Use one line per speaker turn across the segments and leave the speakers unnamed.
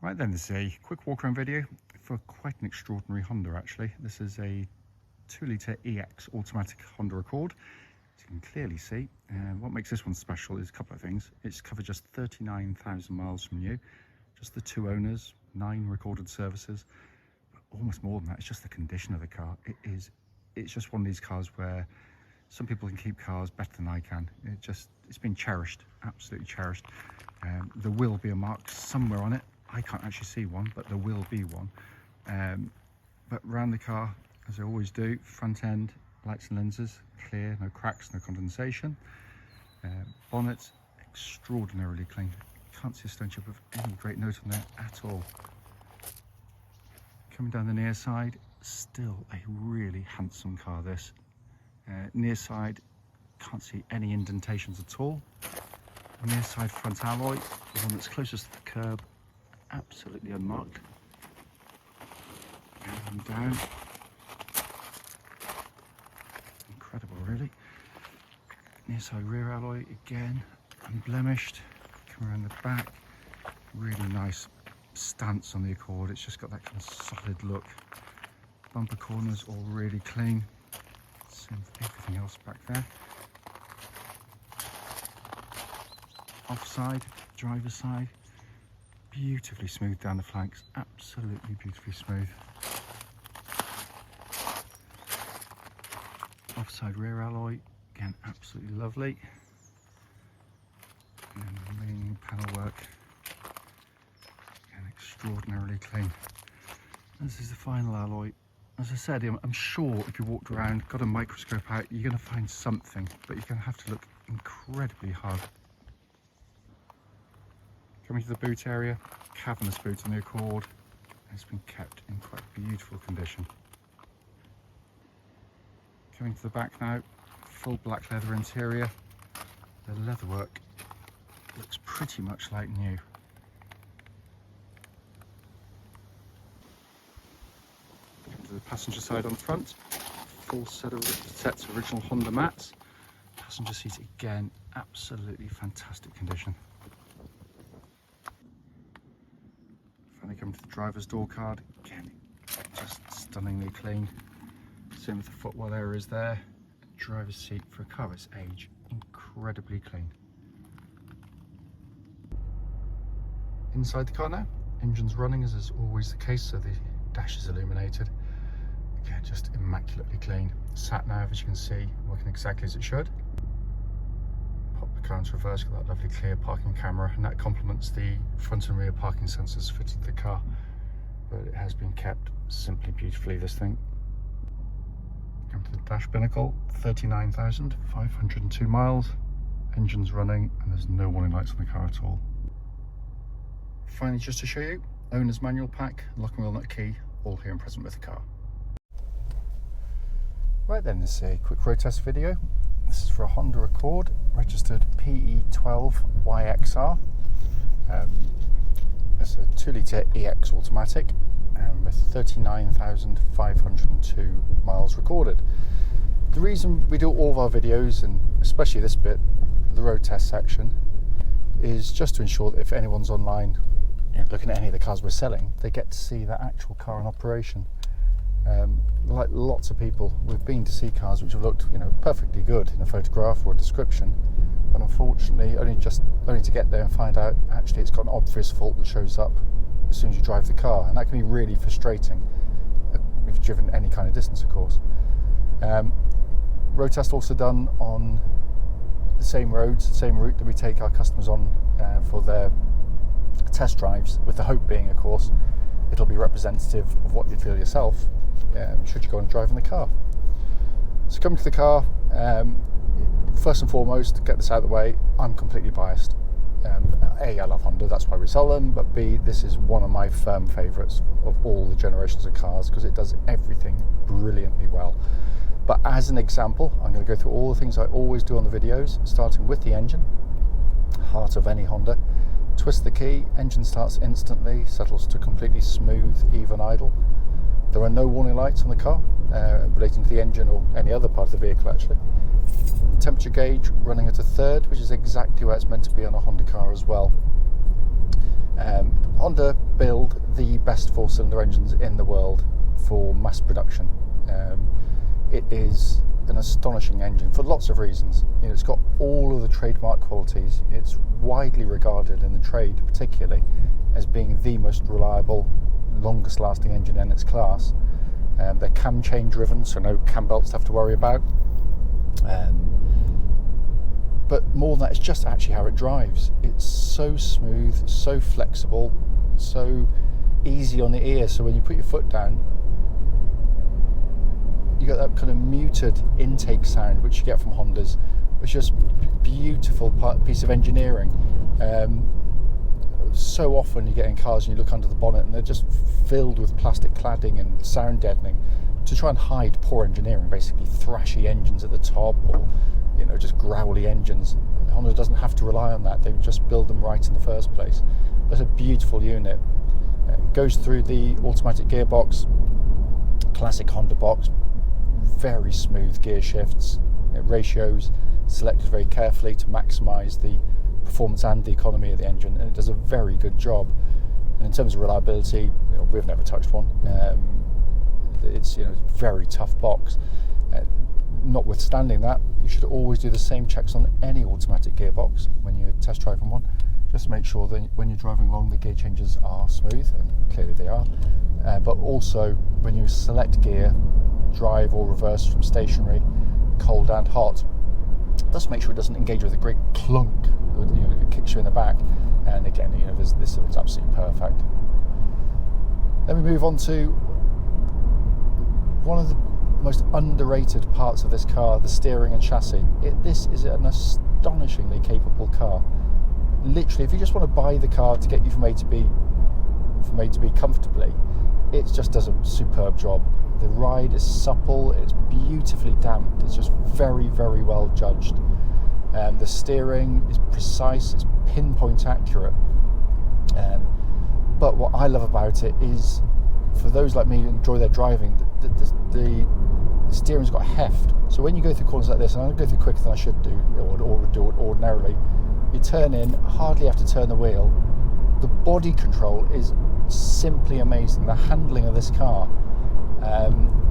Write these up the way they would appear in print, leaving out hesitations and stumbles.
Right then, this is a quick walk around video for quite an extraordinary Honda actually. This is a 2-litre EX automatic Honda Accord. As you can clearly see, what makes this one special is a couple of things. It's covered just 39,000 miles from new, just the two owners, 9 recorded services, but almost more than that, it's just the condition of the car. It's just one of these cars where some people can keep cars better than I can. It's been cherished, absolutely cherished. There will be a mark somewhere on it. I can't actually see one, but there will be one. But around the car, as I always do, front end, lights and lenses, clear, no cracks, no condensation. Bonnet, extraordinarily clean. Can't see a stone chip of any great note on there at all. Coming down the near side, still a really handsome car this. Near side, can't see any indentations at all. Near side front alloy, the one that's closest to the curb, absolutely unmarked. And down. Incredible, really. Near side rear alloy, again, unblemished. Come around the back, really nice stance on the Accord. It's just got that kind of solid look. Bumper corners all really clean. Same with everything else back there. Offside, driver's side, beautifully smooth down the flanks, absolutely beautifully smooth. Offside rear alloy, again absolutely lovely. And then the remaining panel work, again extraordinarily clean. This is the final alloy. As I said, I'm sure if you walked around, got a microscope out, you're going to find something, but you're going to have to look incredibly hard. Coming to the boot area, cavernous boot on the Accord. It's been kept in quite beautiful condition. Coming to the back now, full black leather interior. The leatherwork looks pretty much like new. Coming to the passenger side on the front, full sets of original Honda mats. Passenger seat again, absolutely fantastic condition. Finally come to the driver's door card, again just stunningly clean. Same with the footwell areas there. Driver's seat for a car of its age, incredibly clean. Inside the car now, engine's running as is always the case, so the dash is illuminated. Again, just immaculately clean. Sat nav, as you can see, working exactly as it should. Pop the car into reverse, got that lovely clear parking camera, and that complements the front and rear parking sensors fitted to the car. But it has been kept simply beautifully, this thing. Come to the dash binnacle, 39,502 miles, engine's running, and there's no warning lights on the car at all. Finally, just to show you, owner's manual pack, lock and wheel nut key, all here and present with the car. Right then, this is a quick road test video. This is for a Honda Accord, registered PE12YXR. It's a 2-litre EX automatic, with 39,502 miles recorded. The reason we do all of our videos, and especially this bit, the road test section, is just to ensure that if anyone's online looking at any of the cars we're selling, they get to see that actual car in operation. Like lots of people, we've been to see cars which have looked, perfectly good in a photograph or a description, but unfortunately only to get there and find out actually it's got an obvious fault that shows up as soon as you drive the car, and that can be really frustrating if you've driven any kind of distance, of course. Road test also done on the same roads, same route that we take our customers on for their test drives, with the hope being, of course, it'll be representative of what you'd feel yourself should you go and drive in the car. So coming to the car, first and foremost, to get this out of the way, I'm completely biased. A, I love Honda, that's why we sell them, but B, this is one of my firm favourites of all the generations of cars because it does everything brilliantly well. But as an example, I'm going to go through all the things I always do on the videos, starting with the engine, heart of any Honda. Twist the key, engine starts instantly, settles to completely smooth, even idle. There are no warning lights on the car relating to the engine or any other part of the vehicle actually. Temperature gauge running at a third, which is exactly where it's meant to be on a Honda car as well. Honda build the best 4-cylinder engines in the world for mass production. It is an astonishing engine for lots of reasons. It's got all of the trademark qualities. It's widely regarded in the trade, particularly, as being the most reliable, longest lasting engine in its class. They're cam chain driven, so no cam belts to have to worry about. But more than that, it's just actually how it drives. It's so smooth, so flexible, so easy on the ear. So when you put your foot down, you get that kind of muted intake sound which you get from Hondas, which is just beautiful piece of engineering. So often you get in cars and you look under the bonnet and they're just filled with plastic cladding and sound deadening to try and hide poor engineering, basically thrashy engines at the top, or just growly engines. Honda doesn't have to rely on that. They just build them right in the first place. It's a beautiful unit. It goes through the automatic gearbox, classic Honda box, very smooth gear shifts, ratios selected very carefully to maximise the performance and the economy of the engine, and it does a very good job. And in terms of reliability, we've never touched one. It's a very tough box. Notwithstanding that, you should always do the same checks on any automatic gearbox when you're test driving one, just to make sure that when you're driving along the gear changes are smooth, and clearly they are. But also when you select gear, drive or reverse from stationary, cold and hot, just make sure it doesn't engage with a great clunk. It kicks you in the back, and again, this is absolutely perfect. Then we move on to one of the most underrated parts of this car, the steering and chassis. This is an astonishingly capable car. Literally, if you just want to buy the car to get you from A to B comfortably, it just does a superb job. The ride is supple, it's beautifully damped, it's just very, very well judged. The steering is precise, it's pinpoint accurate. But what I love about it is, for those like me who enjoy their driving, the steering's got heft. So when you go through corners like this, and I'm going to go through quicker than I should do, or would do it ordinarily, you turn in, hardly have to turn the wheel. The body control is simply amazing. The handling of this car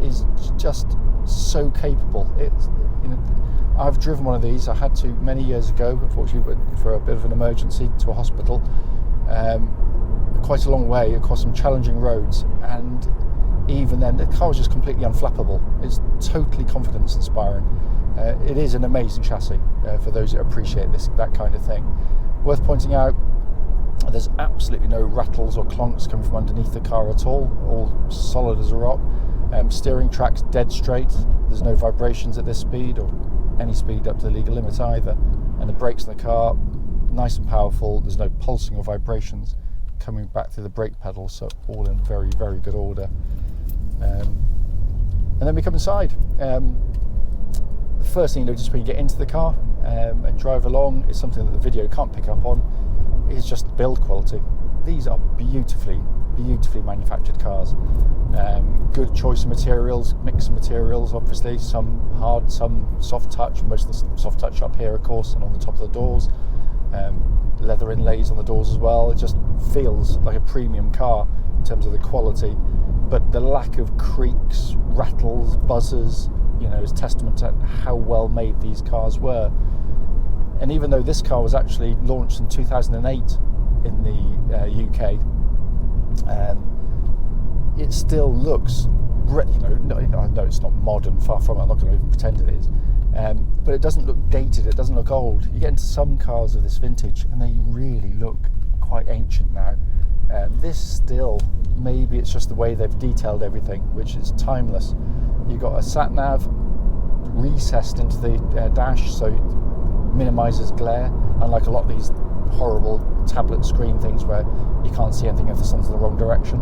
is just so capable. I've driven one of these. I had to many years ago, unfortunately, for a bit of an emergency to a hospital, quite a long way across some challenging roads, and even then the car was just completely unflappable. It's totally confidence inspiring. It is an amazing chassis for those that appreciate that kind of thing. Worth pointing out, there's absolutely no rattles or clonks coming from underneath the car at all solid as a rock. Steering track's dead straight, there's no vibrations at this speed or any speed up to the legal limit either, and the brakes in the car, nice and powerful, there's no pulsing or vibrations coming back through the brake pedals, so all in very, very good order. And then we come inside. The first thing you notice when you get into the car and drive along is something that the video can't pick up on, is just the build quality. These are beautifully manufactured cars. Good choice of materials, mix of materials, obviously, some hard, some soft touch, most of the soft touch up here of course, and on the top of the doors. Leather inlays on the doors as well. It just feels like a premium car in terms of the quality, but the lack of creaks, rattles, buzzers, is testament to how well made these cars were. And even though this car was actually launched in 2008 in the UK, it still looks, no, it's not modern, far from it, I'm not going to even pretend it is, but it doesn't look dated, it doesn't look old. You get into some cars of this vintage and they really look quite ancient now. This still, maybe it's just the way they've detailed everything, which is timeless. You've got a sat-nav recessed into the dash, so it minimises glare, unlike a lot of these horrible tablet screen things where you can't see anything if the sun's in the wrong direction.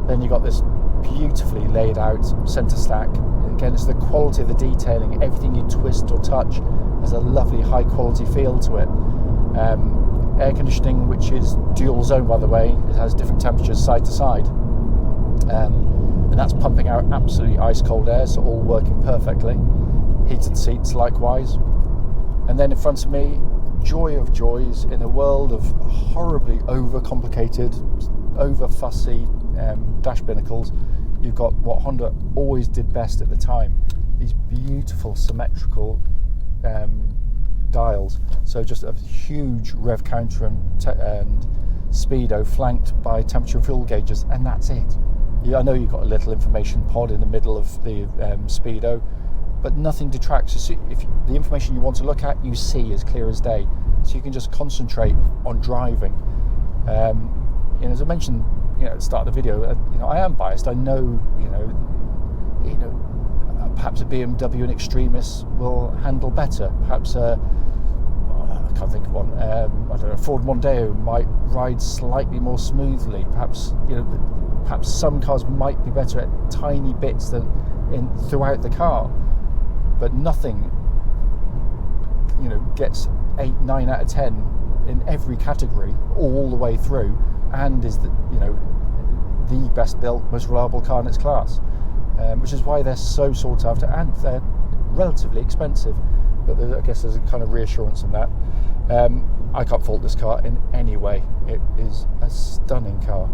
Then you've got this beautifully laid out centre stack. Again, it's the quality of the detailing. Everything you twist or touch has a lovely high quality feel to it. Air conditioning, which is dual zone by the way, it has different temperatures side to side, and that's pumping out absolutely ice cold air, so all working perfectly. Heated seats likewise. And then in front of me, joy of joys in a world of horribly overcomplicated, over fussy dash binnacles. You've got what Honda always did best at the time, these beautiful symmetrical dials. So just a huge rev counter and speedo flanked by temperature and fuel gauges, and that's it. I know you've got a little information pod in the middle of the speedo, but nothing detracts. So if the information you want to look at, you see as clear as day, so you can just concentrate on driving. As I mentioned, at the start of the video, I am biased. I know, perhaps a BMW in extremis will handle better. Perhaps I can't think of one. I don't know. Ford Mondeo might ride slightly more smoothly. Perhaps some cars might be better at tiny bits throughout the car, but nothing, gets 8, 9 out of 10 in every category all the way through, and is the best built, most reliable car in its class, which is why they're so sought after, and they're relatively expensive. But I guess there's a kind of reassurance in that. I can't fault this car in any way. It is a stunning car.